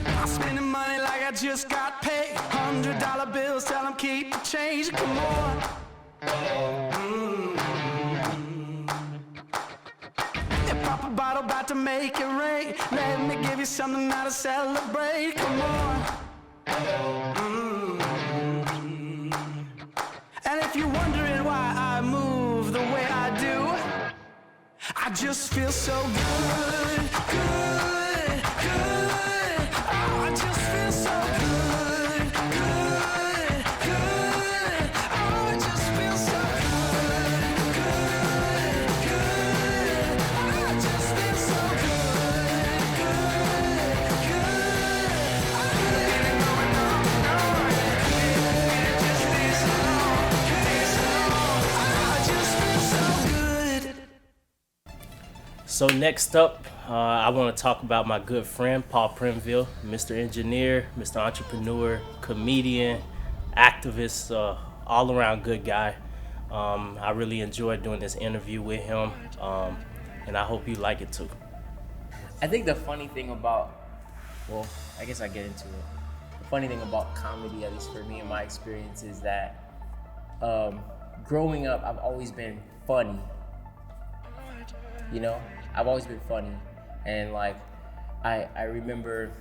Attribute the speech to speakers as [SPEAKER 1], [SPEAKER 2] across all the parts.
[SPEAKER 1] I'm spending money like I just got paid. $100 bills, tell them keep the change. Come on. Pop a bottle, about to make it rain. Let me give you something now to celebrate. Come on. And if you're wondering why I move the way I do, I just feel so good, good, good. Oh, I just feel so good, good, good. Oh, I just feel so good, good, good. Oh, I just feel so good, good, good. I feel it going on and on. It just feels so long, feels so long. Oh, I just feel so good.
[SPEAKER 2] So next up, I want to talk about my good friend, Paul Prenville, Mr. Engineer, Mr. Entrepreneur, comedian, activist, all around good guy. I really enjoyed doing this interview with him, and I hope you like it too.
[SPEAKER 3] I think the funny thing about, well, I guess I get into it. The funny thing about comedy, at least for me in my experience, is that growing up, I've always been funny. You know, I've always been funny. And like, I remember,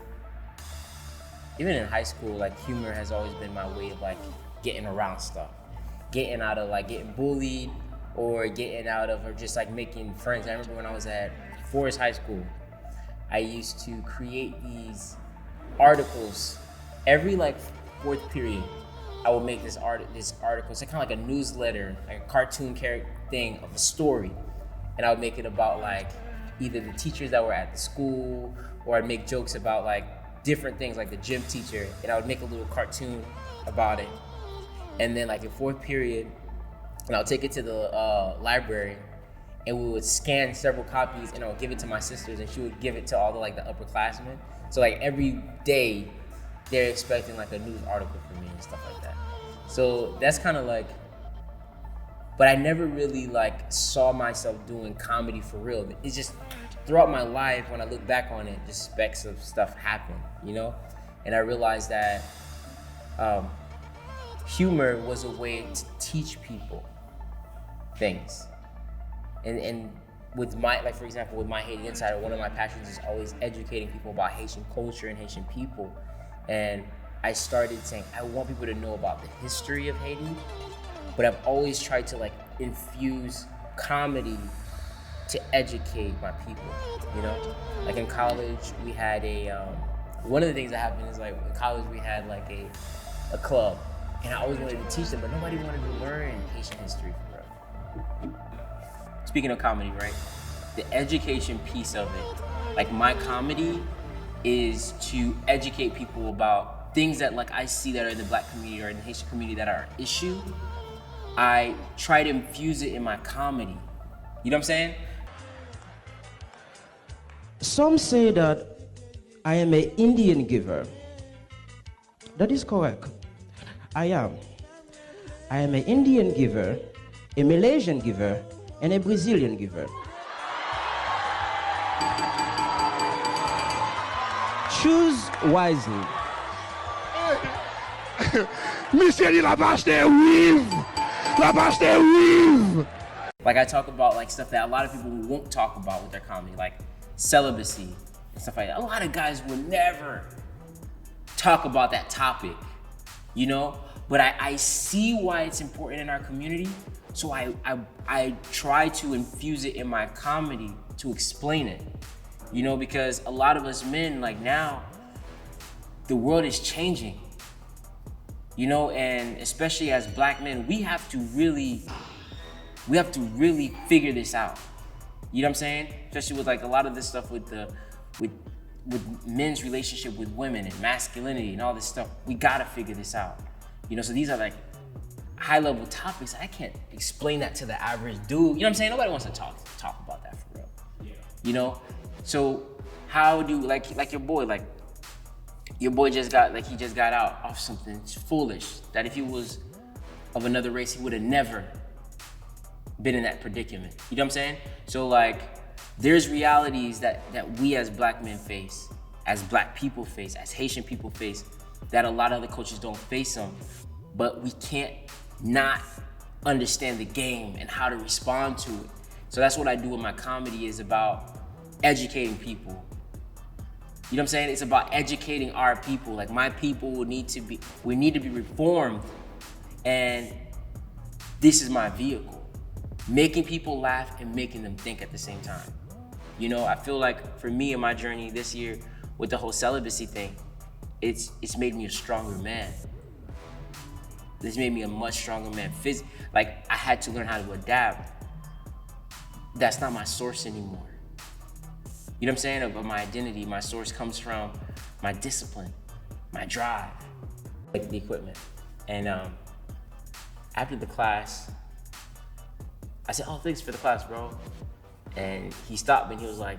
[SPEAKER 3] even in high school, like humor has always been my way of like getting around stuff. Getting out of like getting bullied or getting out of, or just like making friends. I remember when I was at Forest High School, I used to create these articles every like fourth period. I would make this article. It's kind of like a newsletter, like a cartoon character thing of a story. And I would make it about like either the teachers that were at the school, or I'd make jokes about like different things, like the gym teacher, and I would make a little cartoon about it. And then like in fourth period, and I'll take it to the library, and we would scan several copies, and I would give it to my sisters, and she would give it to all the like the upperclassmen. So like every day, they're expecting like a news article from me and stuff like that. So that's kind of like. But I never really like saw myself doing comedy for real. It's just throughout my life, when I look back on it, just specks of stuff happen, you know? And I realized that humor was a way to teach people things. And with my, like for example, with My Haiti Insider, one of my passions is always educating people about Haitian culture and Haitian people. And I started saying, I want people to know about the history of Haiti, but I've always tried to like infuse comedy to educate my people, you know? Like in college, we had one of the things that happened is like in college we had like a club, and I always wanted to teach them, but nobody wanted to learn Haitian history for real. Speaking of comedy, right? The education piece of it, like my comedy is to educate people about things that like I see that are in the Black community or in the Haitian community that are an issue. I try to infuse it in my comedy. You know what I'm saying?
[SPEAKER 4] Some say that I am an Indian giver. That is correct. I am. I am an Indian giver, a Malaysian giver, and a Brazilian giver. Choose wisely.
[SPEAKER 5] Monsieur dit la vache des rives. La vache des rives.
[SPEAKER 3] Like I talk about like stuff that a lot of people won't talk about with their comedy, like celibacy and stuff like that. A lot of guys will never talk about that topic, you know? But I see why it's important in our community, so I try to infuse it in my comedy to explain it, you know? Because a lot of us men, like now, the world is changing, you know? And especially as Black men, we have to really figure this out. You know what I'm saying? Especially with like a lot of this stuff with men's relationship with women and masculinity and all this stuff. We gotta figure this out. You know, so these are like high level topics. I can't explain that to the average dude. You know what I'm saying? Nobody wants to talk about that for real. Yeah. You know? So how do like your boy just got out of something foolish that if he was of another race, he would have never been in that predicament. You know what I'm saying? So like there's realities that we as Black men face, as Black people face, as Haitian people face, that a lot of other cultures don't face them. But we can't not understand the game and how to respond to it. So that's what I do with my comedy, is about educating people. You know what I'm saying? It's about educating our people. Like, my people we need to be reformed. And this is my vehicle. Making people laugh and making them think at the same time. You know, I feel like for me in my journey this year with the whole celibacy thing, it's made me a stronger man. This made me a much stronger man. Like, I had to learn how to adapt. That's not my source anymore. You know what I'm saying? Of my identity, my source comes from my discipline, my drive, like the equipment. And after the class, I said, "Oh, thanks for the class, bro." And he stopped me and he was like,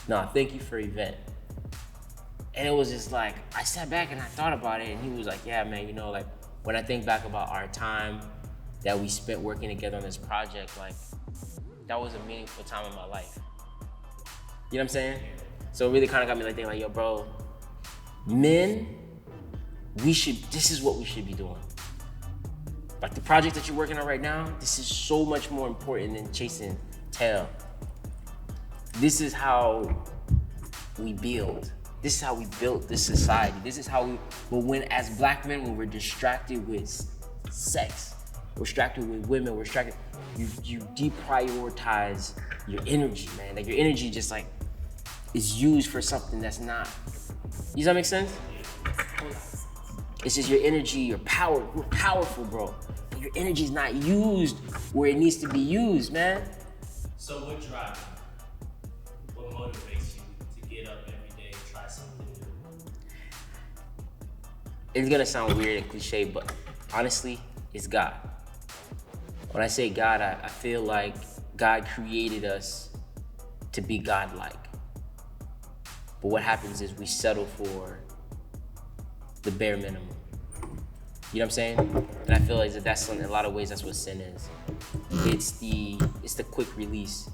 [SPEAKER 3] "No, thank you for the event." And it was just like, I sat back and I thought about it, and he was like, "Yeah, man, you know, like, when I think back about our time that we spent working together on this project, like, that was a meaningful time in my life." You know what I'm saying? So it really kind of got me like thinking, like, yo, bro, men, this is what we should be doing. Like, the project that you're working on right now, this is so much more important than chasing tail. This is how we build. This is how we built this society. This is how but when, as Black men, when we're distracted with sex, we're distracted with women, we're distracted, you deprioritize your energy, man. Like, your energy just like is used for something that's not. Does that make sense? It's just your energy, your power. We're powerful, bro. But your energy is not used where it needs to be used, man.
[SPEAKER 2] So what drives you? What motivates you to get up every day and try something new?
[SPEAKER 3] It's gonna sound weird and cliche, but honestly, it's God. When I say God, I feel like God created us to be God-like. But what happens is we settle for the bare minimum. You know what I'm saying? And I feel like that's in a lot of ways that's what sin is. It's the quick release.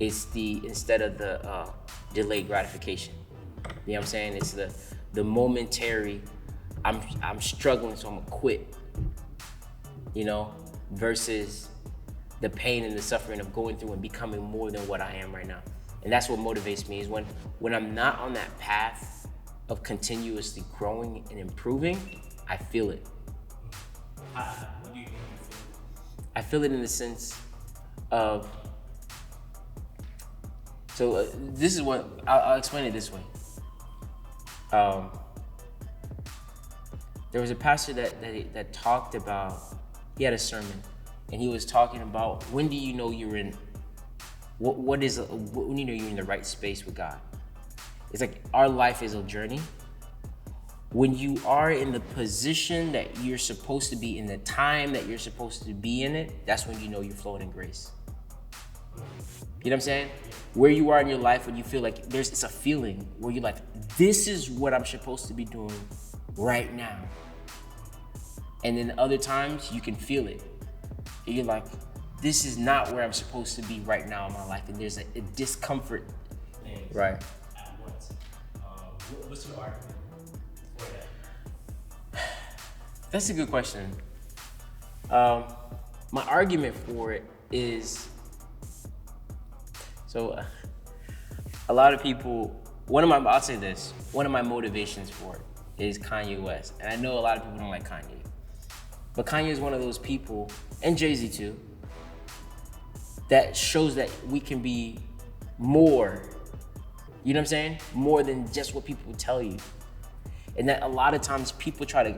[SPEAKER 3] It's instead of the delayed gratification. You know what I'm saying? It's the momentary. I'm struggling, so I'm gonna quit. You know, versus the pain and the suffering of going through and becoming more than what I am right now. And that's what motivates me, is when I'm not on that path of continuously growing and improving, I feel it.
[SPEAKER 2] What do you think you feel?
[SPEAKER 3] I feel it in the sense of, this is what, I'll explain it this way. There was a pastor that talked about, he had a sermon, and he was talking about, when do you know you're in, when you know you're in the right space with God? It's like, our life is a journey. When you are in the position that you're supposed to be, in the time that you're supposed to be in it, that's when you know you're flowing in grace. You know what I'm saying? Where you are in your life, when you feel like it's a feeling where you're like, this is what I'm supposed to be doing right now. And then other times you can feel it. And you're like, this is not where I'm supposed to be right now in my life. And there's a discomfort.
[SPEAKER 2] Things
[SPEAKER 3] Right.
[SPEAKER 2] At once. What's your argument for that?
[SPEAKER 3] That's a good question. My argument for it is, a lot of people, I'll say this, one of my motivations for it is Kanye West. And I know a lot of people don't like Kanye. But Kanye is one of those people, and Jay-Z too, that shows that we can be more, you know what I'm saying? More than just what people tell you. And that a lot of times people try to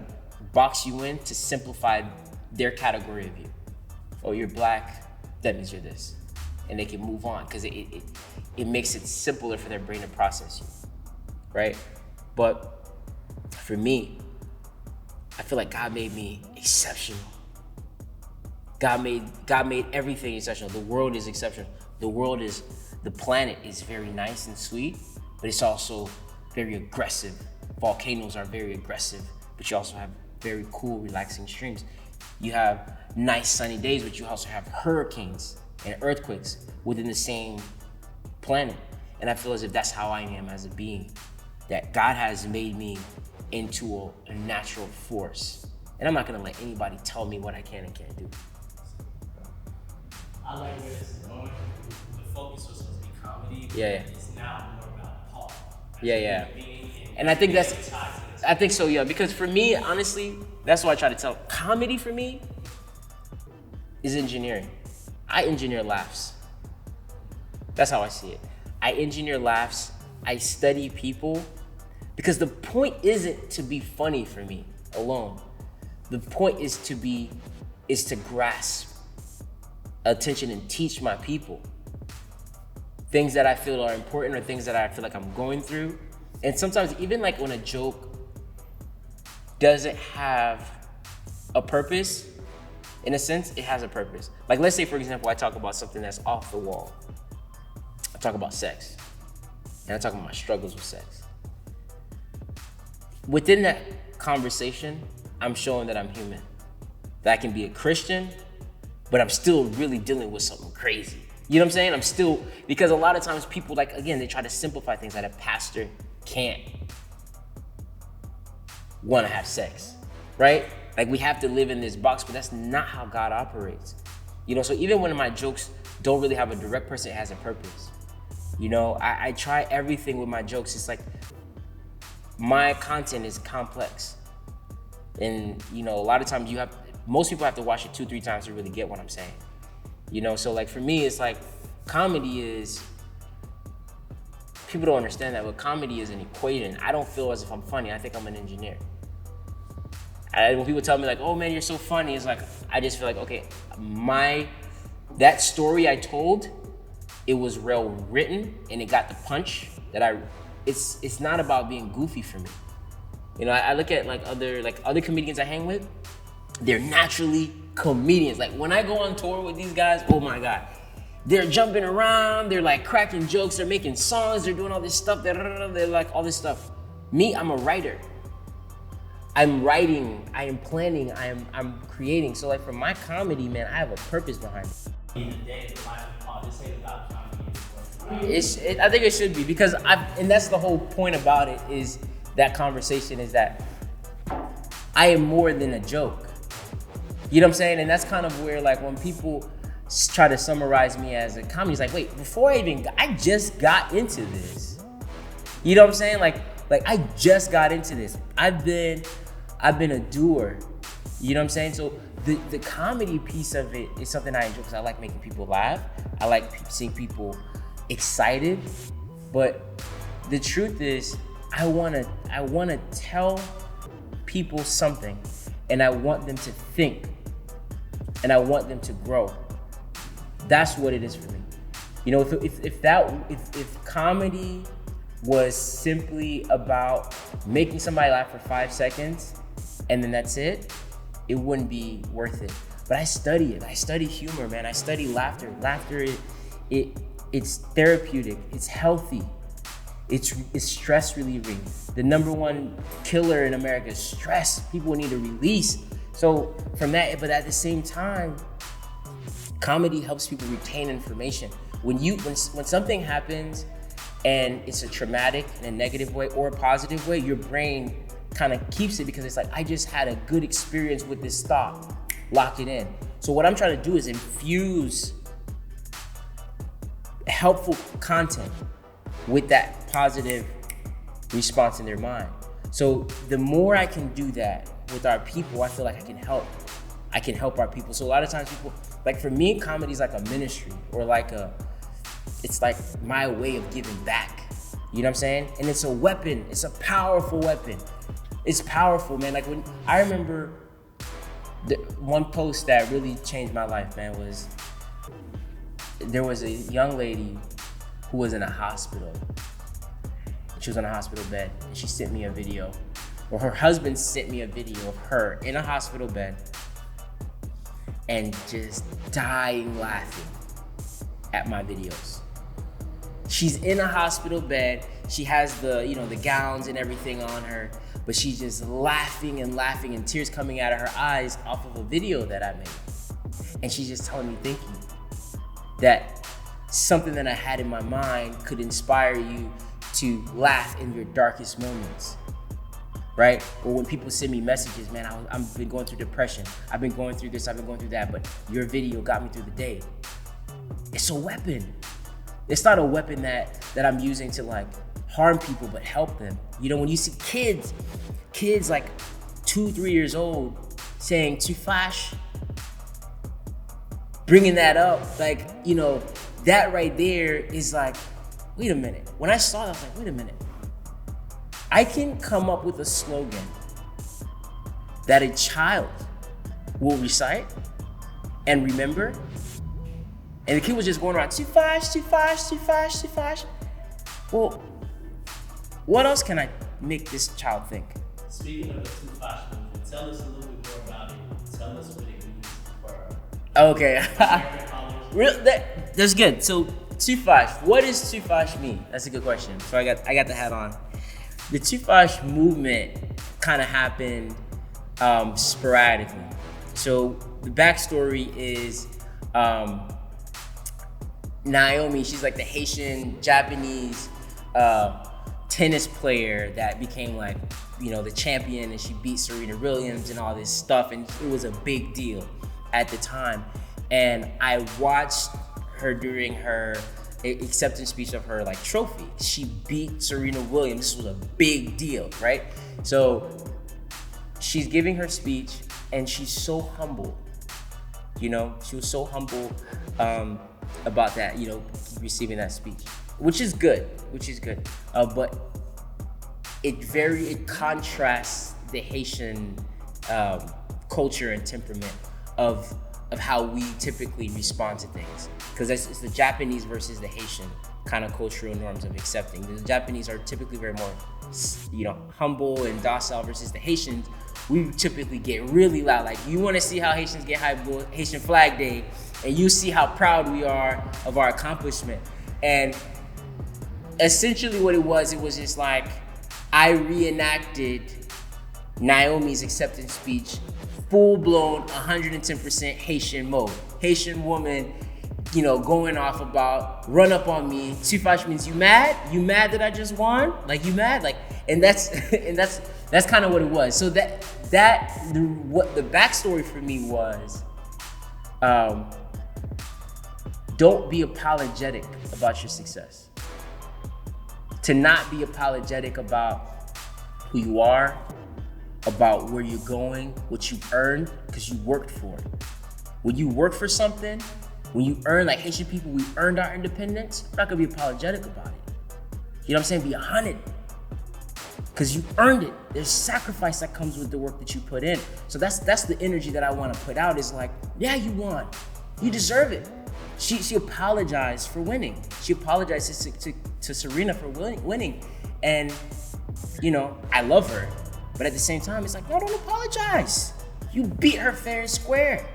[SPEAKER 3] box you in to simplify their category of you. Oh, you're Black, that means you're this. And they can move on, because it makes it simpler for their brain to process you, right? But for me, I feel like God made me exceptional. God made everything exceptional. The world is exceptional. The planet is very nice and sweet, but it's also very aggressive. Volcanoes are very aggressive, but you also have very cool, relaxing streams. You have nice sunny days, but you also have hurricanes and earthquakes within the same planet. And I feel as if that's how I am as a being. That God has made me into a natural force. And I'm not gonna let anybody tell me what I can and can't do.
[SPEAKER 2] I like where this is going. The focus was supposed to be comedy.
[SPEAKER 3] Yeah.
[SPEAKER 2] It's now more about Paul.
[SPEAKER 3] Yeah. And I think so, yeah. Because for me, honestly, that's what I try to tell. Comedy for me is engineering. I engineer laughs. That's how I see it. I engineer laughs. I study people. Because the point isn't to be funny for me alone. The point is to grasp attention and teach my people things that I feel are important or things that I feel like I'm going through. And sometimes even like when a joke doesn't have a purpose, in a sense, it has a purpose. Like let's say, for example, I talk about something that's off the wall. I talk about sex. And I talk about my struggles with sex. Within that conversation, I'm showing that I'm human. That I can be a Christian, but I'm still really dealing with something crazy. You know what I'm saying? Because a lot of times people, like, again, they try to simplify things that a pastor can't want to have sex, right? Like we have to live in this box, but that's not how God operates. You know, so even when my jokes don't really have a direct person, it has a purpose. You know, I try everything with my jokes. It's like my content is complex. And, you know, a lot of times most people have to watch it 2-3 times to really get what I'm saying. You know, so like for me, it's like comedy is, people don't understand that, but comedy is an equation. I don't feel as if I'm funny. I think I'm an engineer. When people tell me like, oh man, you're so funny, it's like, I just feel like, okay, that story I told, it was well written and it got the punch that it's not about being goofy for me. You know, I look at other comedians I hang with, they're naturally comedians. Like when I go on tour with these guys, oh my God, they're jumping around, they're like cracking jokes, they're making songs, they're doing all this stuff, they're like all this stuff. Me, I'm a writer. I'm writing, I am planning, I'm creating. So like for my comedy, man, I have a purpose behind it.
[SPEAKER 2] In the day of the life of Paul, this ain't about comedy.
[SPEAKER 3] I think it should be, because and that's the whole point about it, is that conversation is that I am more than a joke. You know what I'm saying? And that's kind of where, like, when people try to summarize me as a comedy, it's like, wait, before I just got into this. You know what I'm saying? Like I just got into this. I've been a doer. You know what I'm saying? So the comedy piece of it is something I enjoy because I like making people laugh. I like seeing people excited. But the truth is, I wanna tell people something, and I want them to think, and I want them to grow. That's what it is for me. You know, if comedy was simply about making somebody laugh for 5 seconds and then that's it, it wouldn't be worth it. But I study it. I study humor, man. I study laughter. Laughter, it's therapeutic. It's healthy. It's stress relieving. The #1 killer in America is stress. People need to release. So from that, but at the same time, comedy helps people retain information. When something happens and it's a traumatic in a negative way or a positive way, your brain kind of keeps it because it's like, I just had a good experience with this thought. Lock it in. So what I'm trying to do is infuse helpful content with that positive response in their mind. So the more I can do that with our people, I feel like I can help our people. So a lot of times people, like for me, comedy is like a ministry, or it's like my way of giving back. You know what I'm saying? And it's a weapon. It's a powerful weapon. It's powerful, man. Like when I remember the one post that really changed my life, man, was there was a young lady who was in a hospital. She was on a hospital bed, and she sent me a video, or her husband sent me a video of her in a hospital bed and just dying laughing at my videos. She's in a hospital bed. She has the gowns and everything on her, but she's just laughing and laughing and tears coming out of her eyes off of a video that I made. And she's just telling me, thank you. That something that I had in my mind could inspire you to laugh in your darkest moments, right? Or when people send me messages, man, I've been going through depression, I've been going through this, I've been going through that, but your video got me through the day. It's a weapon. It's not a weapon that I'm using to like harm people, but help them. You know, when you see kids like 2-3 years old saying Tufash, bringing that up, like, you know, that right there is like, wait a minute. When I saw that, I was like, wait a minute. I can come up with a slogan that a child will recite and remember. And the kid was just going around, Tufash, Tufash, Tufash, Tufash. Well, what else can I make this child think?
[SPEAKER 2] Speaking of the Tufash movement, tell us a little bit more about it. Tell us what it means for
[SPEAKER 3] Okay. That's good. So Tufash, what does Tufash mean? That's a good question. So I got the hat on. The Tufash movement kind of happened sporadically. So the backstory is Naomi, she's like the Haitian Japanese tennis player that became like, you know, the champion, and she beat Serena Williams and all this stuff, and it was a big deal at the time. And I watched her during her acceptance speech of her like trophy. She beat Serena Williams. This was a big deal, right? So she's giving her speech and she's so humble. You know, she was so humble about that, you know, receiving that speech, which is good. But it contrasts the Haitian culture and temperament of how we typically respond to things, because it's the Japanese versus the Haitian kind of cultural norms of accepting. The Japanese are typically very more, you know, humble and docile, versus the Haitians, we typically get really loud. Like, you want to see how Haitians get hyped on Haitian Flag Day, and you see how proud we are of our accomplishment. And essentially what it was just like, I reenacted Naomi's acceptance speech, full-blown 110% Haitian mode. Haitian woman, you know, going off about, run up on me. Tufash means you mad? You mad that I just won? Like, you mad? Like, and that's kind of what it was. So what the backstory for me was, don't be apologetic about your success. To not be apologetic about who you are, about where you're going, what you earned, because you worked for it. When you work for something, when you earn, like Haitian people, we earned our independence, we're not gonna be apologetic about it. You know what I'm saying? Be 100, because you earned it. There's sacrifice that comes with the work that you put in. So that's the energy that I want to put out, is like, yeah, you won, you deserve it. She apologized for winning. She apologized to Serena for winning, and you know, I love her. But at the same time, it's like, no, don't apologize. You beat her fair and square.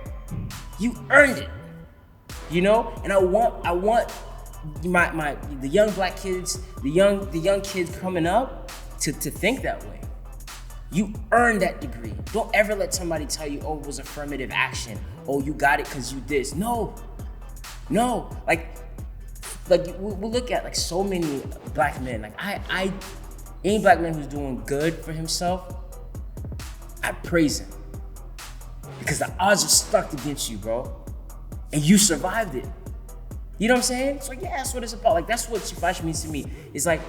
[SPEAKER 3] You earned it, you know? And I want the young black kids, the young kids coming up to think that way. You earned that degree. Don't ever let somebody tell you, oh, it was affirmative action. Oh, you got it because you this. No. Like we look at like so many black men. Like any black man who's doing good for himself, I praise him, because the odds are stacked against you, bro, and you survived it. You know what I'm saying? So yeah, that's what it's about. Like, that's what Tufash means to me. It's like,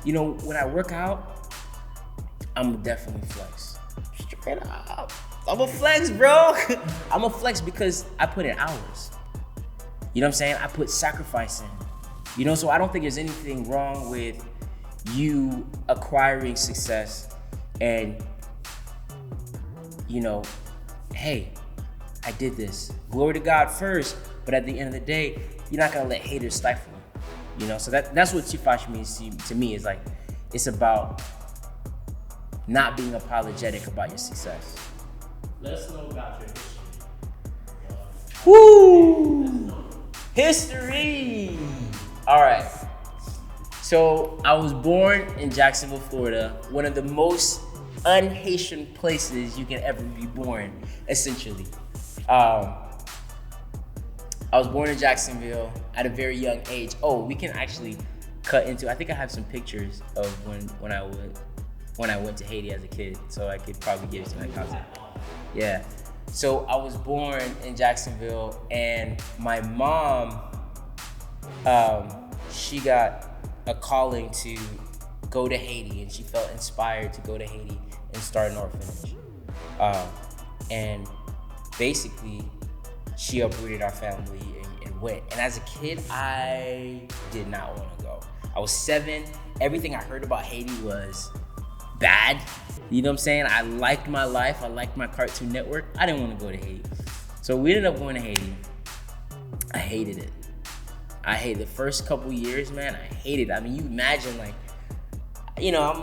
[SPEAKER 3] you know, when I work out, I'm definitely flex. Straight up, I'm a flex, bro. I'm a flex because I put in hours. You know what I'm saying? I put sacrifice in. You know, so I don't think there's anything wrong with you acquiring success and, you know, hey, I did this. Glory to God first, but at the end of the day, you're not gonna let haters stifle you. You know, so that's what Tufash means to me, is like, it's about not being apologetic about your success.
[SPEAKER 2] Let us know about your history.
[SPEAKER 3] Woo! History! All right. So I was born in Jacksonville, Florida, one of the most un-Haitian places you can ever be born, essentially. I was born in Jacksonville at a very young age. Oh, we can actually cut into. I think I have some pictures of when I went to Haiti as a kid, so I could probably give you some of that content. Yeah. So I was born in Jacksonville, and my mom, she got a calling to go to Haiti, and she felt inspired to go to Haiti and start an orphanage. And basically, she uprooted our family and went. And as a kid, I did not want to go. I was 7. Everything I heard about Haiti was bad. You know what I'm saying? I liked my life. I liked my Cartoon Network. I didn't want to go to Haiti. So we ended up going to Haiti. I hated it. I hated the first couple years, man. I hated it. I mean, you imagine, like, you know,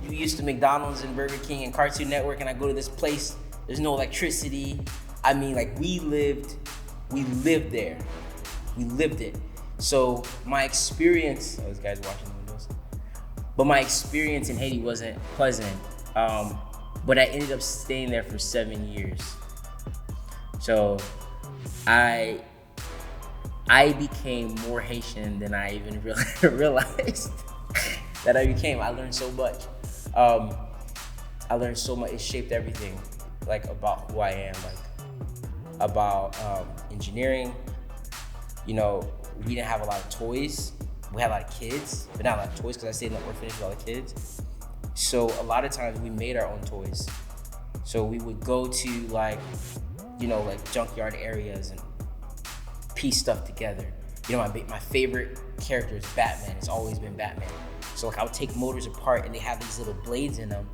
[SPEAKER 3] I'm used to McDonald's and Burger King and Cartoon Network, and I go to this place, there's no electricity. I mean, like, we lived there. We lived it. So my experience, this guy's watching the windows, but my experience in Haiti wasn't pleasant. But I ended up staying there for 7 years. So I became more Haitian than I even realized that I became. I learned so much. I learned so much. It shaped everything, like, about who I am, like about engineering. You know, we didn't have a lot of toys. We had a lot of kids, but not a lot of toys because I stayed in the orphanage with all the kids. So a lot of times we made our own toys. So we would go to, like, you know, like junkyard areas and piece stuff together. You know, my favorite character is Batman. It's always been Batman. So, like, I would take motors apart and they have these little blades in them,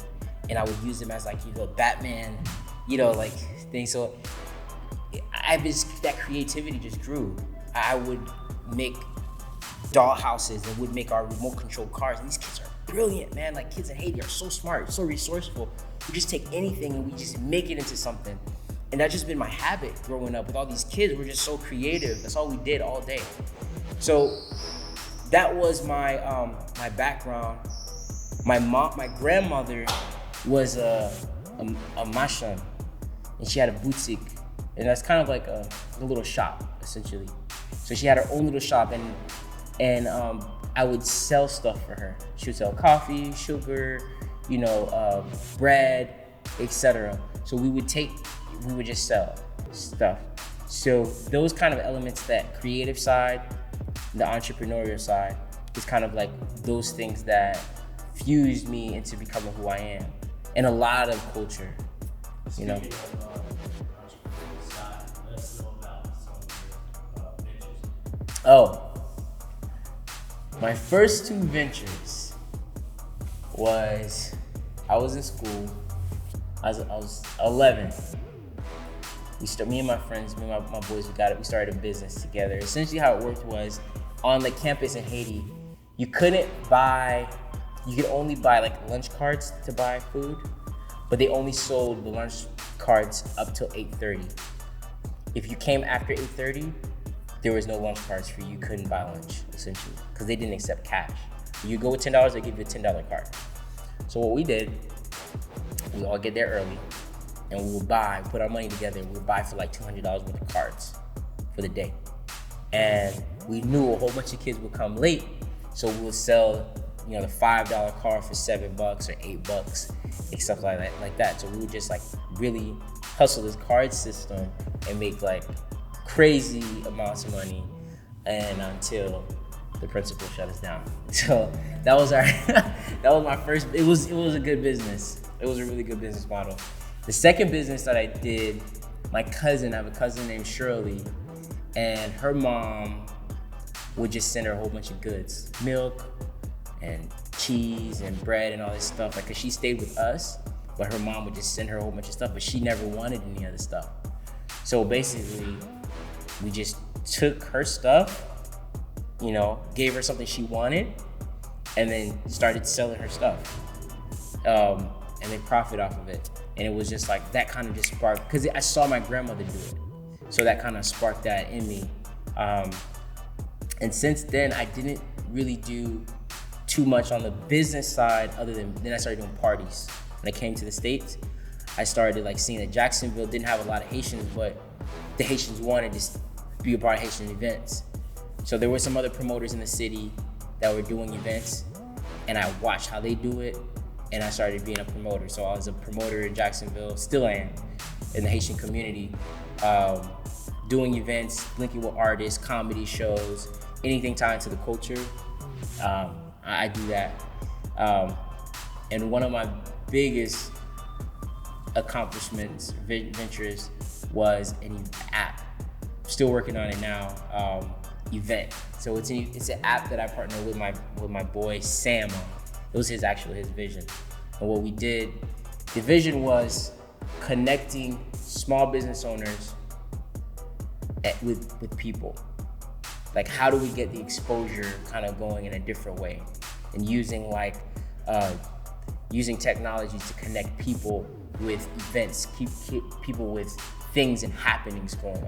[SPEAKER 3] and I would use them as, like, you know, Batman, you know, like, thing. So that creativity just grew. I would make doll houses and would make our remote control cars. And these kids are brilliant, man. Like, kids in Haiti are so smart, so resourceful. We just take anything and we just make it into something. And that's just been my habit growing up with all these kids. We're just so creative. That's all we did all day. So that was my my background. My grandmother was a machan, and she had a boutique, and that's kind of like a little shop essentially. So she had her own little shop, and I would sell stuff for her. She would sell coffee, sugar, you know, bread, etc. So we would just sell stuff. So those kind of elements, that creative side, the entrepreneurial side, is kind of like those things that fused me into becoming who I am. And a lot of culture, you know. Oh, my first 2 ventures was, I was in school. I was 11. Me and my friends, my boys, we started a business together. Essentially how it worked was, on the campus in Haiti, you could only buy like lunch cards to buy food, but they only sold the lunch cards up till 8:30. If you came after 8:30, there was no lunch cards for you. You couldn't buy lunch, essentially, because they didn't accept cash. You go with $10, they give you a $10 card. So what we did, we all get there early, and we would put our money together, and we would buy for like $200 worth of cards for the day. And we knew a whole bunch of kids would come late, so we would sell, you know, the $5 card for $7 or $8, and stuff like that. So we would just like really hustle this card system and make like crazy amounts of money, and until the principal shut us down. So that was my first. It was a good business. It was a really good business model. The second business that I did, I have a cousin named Shirley, and her mom would just send her a whole bunch of goods, milk and cheese and bread and all this stuff, like, cause she stayed with us, but her mom would just send her a whole bunch of stuff, but she never wanted any other stuff. So basically, we just took her stuff, you know, gave her something she wanted, and then started selling her stuff, and then profit off of it. And it was just like, that kind of just sparked, because I saw my grandmother do it. So that kind of sparked that in me. And since then, I didn't really do too much on the business side, other than then I started doing parties. When I came to the States, I started like seeing that Jacksonville didn't have a lot of Haitians, but the Haitians wanted to be a part of Haitian events. So there were some other promoters in the city that were doing events, and I watched how they do it, and I started being a promoter. So I was a promoter in Jacksonville, still am, in the Haitian community, doing events, linking with artists, comedy shows, anything tied to the culture. I do that. And one of my biggest accomplishments, ventures, was an app. Still working on it now. Event. So it's an app that I partnered with my boy Sam on. It was his vision. And what we did, the vision was connecting small business owners with people. Like, how do we get the exposure kind of going in a different way, and using using technology to connect people with events, keep people with things and happenings going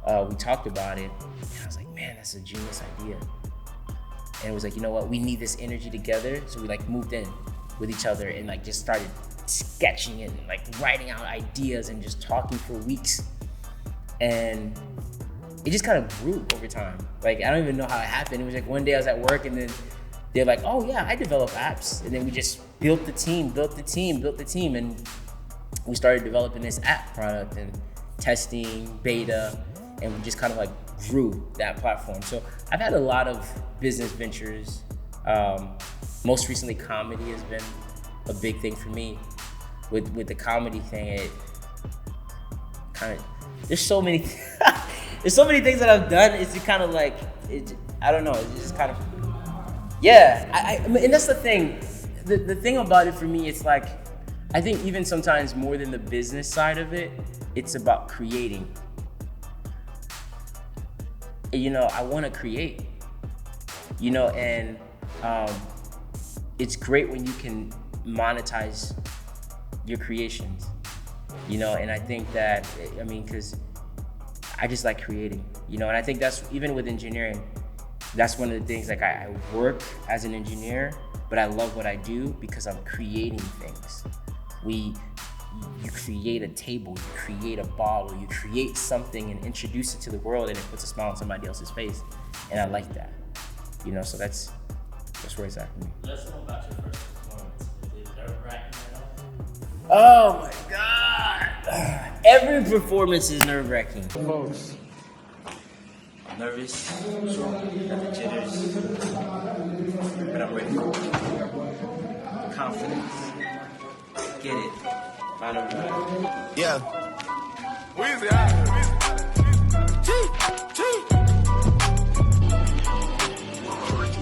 [SPEAKER 3] on. We talked about it, and I was like, man, that's a genius idea. And it was like, you know what, we need this energy together. So we moved in with each other and just started sketching and writing out ideas and just talking for weeks. And it just kind of grew over time. I don't even know how it happened. It was one day I was at work, and then they're like, oh yeah, I develop apps. And then we just built the team, and we started developing this app product and testing, beta, and we just kind of grew that platform. So I've had a lot of business ventures. Most recently, comedy has been a big thing for me. With the comedy thing, it kind of, there's so many things that I've done. It's kind of I don't know. It's just kind of, yeah. I mean, and that's the thing. The thing about it for me, it's I think even sometimes more than the business side of it, it's about creating. I want to create. And it's great when you can monetize your creations. And I think that, because I just like creating, and I think that's, even with engineering, that's one of the things, I work as an engineer, but I love what I do because I'm creating things. You create a table, you create a bottle, you create something and introduce it to the world, and it puts a smile on somebody else's face. And I like that, so that's where it's at for me.
[SPEAKER 2] Let's know about your first performance. Is it nerve-wracking at all?
[SPEAKER 3] Oh my God. Every performance is nerve-wracking.
[SPEAKER 5] Folks.
[SPEAKER 3] Nervous, got the jitters, but I'm ready. Confidence, get it, find a ride.
[SPEAKER 5] Yeah. Weezy,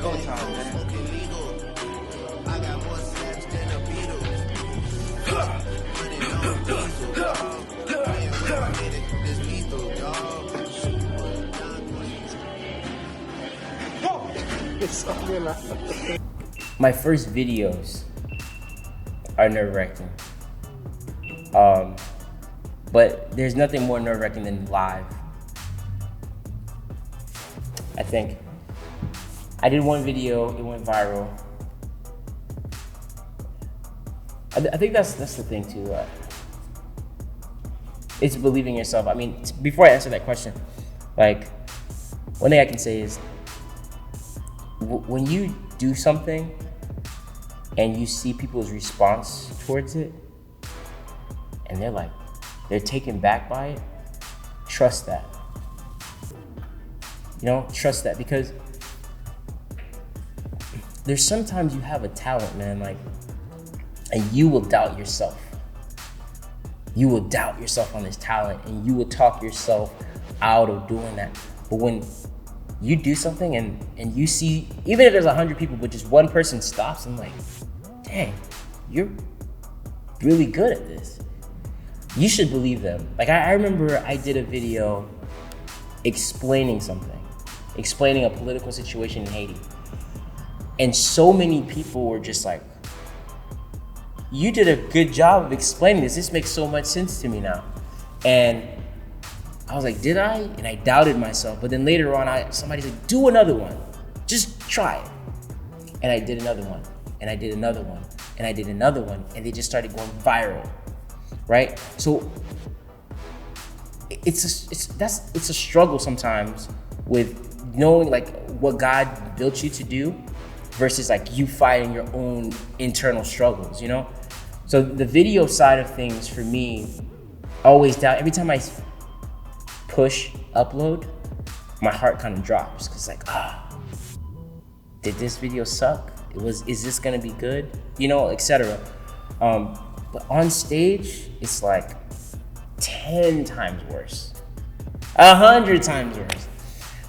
[SPEAKER 3] Go time, man.
[SPEAKER 5] I got more slaps than a
[SPEAKER 3] My first videos are nerve-wracking. But there's nothing more nerve-wracking than live. I think. I did one video, it went viral. I think that's the thing too. It's believing in yourself. Before I answer that question, one thing I can say is, when you do something and you see people's response towards it, and they're taken back by it, trust that. Trust that, because there's sometimes you have a talent, man, and you will doubt yourself. You will doubt yourself on this talent, and you will talk yourself out of doing that. But when you do something and you see, even if there's 100 people, but just one person stops, and dang, you're really good at this. You should believe them. I remember I did a video explaining a political situation in Haiti. And so many people were just you did a good job of explaining this. This makes so much sense to me now. And I was did I? And I doubted myself. But then later on, somebody said, do another one. Just try it. And I did another one. And I did another one. And I did another one. And they just started going viral, right? So it's a struggle sometimes with knowing like what God built you to do versus like you fighting your own internal struggles, you know? So the video side of things for me, always down. Every time I push upload, my heart kind of drops because like, did this video suck? Is this gonna be good? You know, etc. But on stage, it's like 10 times worse, 100 times worse.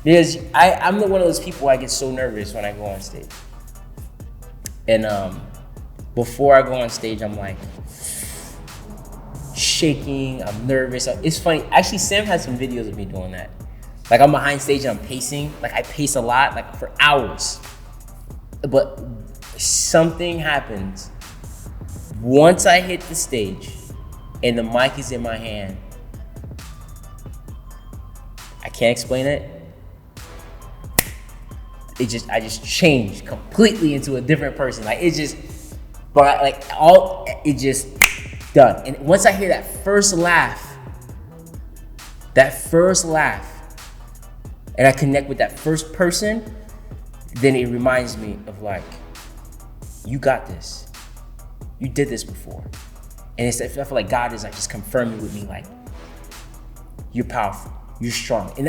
[SPEAKER 3] Because I'm one of those people, I get so nervous when I go on stage. And before I go on stage, I'm like shaking, I'm nervous. It's funny, actually Sam has some videos of me doing that. Like I'm behind stage and I'm pacing, like I pace a lot, like for hours. But something happens once I hit the stage and the mic is in my hand. I can't explain it. I just changed completely into a different person. Like it just done. And once I hear that first laugh, and I connect with that first person, then it reminds me of like, you got this. You did this before. And I feel like God is like just confirming with me like, you're powerful, you're strong. And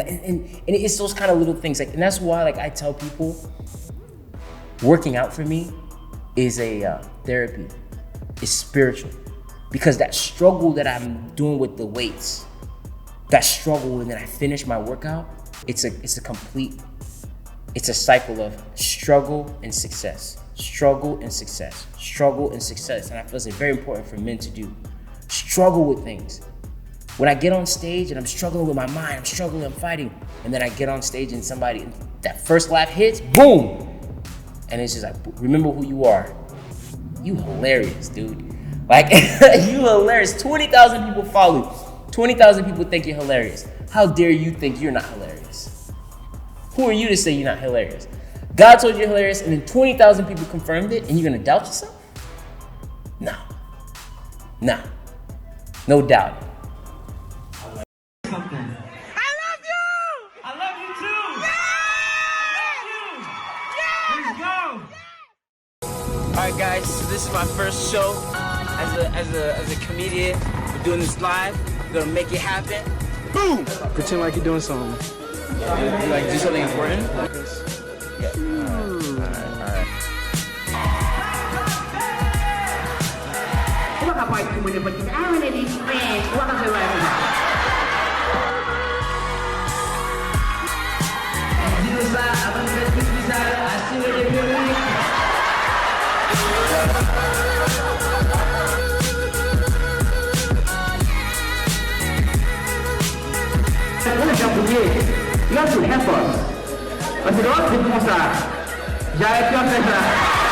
[SPEAKER 3] it's those kind of little things. Like, and that's why like I tell people, working out for me is a therapy. It's spiritual. Because that struggle that I'm doing with the weights, that struggle and then I finish my workout, it's a cycle of struggle and success, struggle and success, struggle and success. And I feel it's very important for men to do. Struggle with things. When I get on stage and I'm struggling with my mind, I'm struggling, I'm fighting, and then I get on stage and that first laugh hits, boom! And it's just like, remember who you are. You hilarious, dude. Like, you hilarious. 20,000 people follow you. 20,000 people think you're hilarious. How dare you think you're not hilarious? Who are you to say you're not hilarious? God told you you're hilarious and then 20,000 people confirmed it and you're gonna doubt yourself? No. No doubt.
[SPEAKER 6] Alright guys, so this is my first show as a comedian. We're doing this live. We're gonna make it happen. Boom!
[SPEAKER 7] Pretend like you're doing something.
[SPEAKER 6] You like do something important? Yeah. Alright.
[SPEAKER 8] Là, je help us. Parce que là, c'est pour ça. J'arrête pas de faire ça.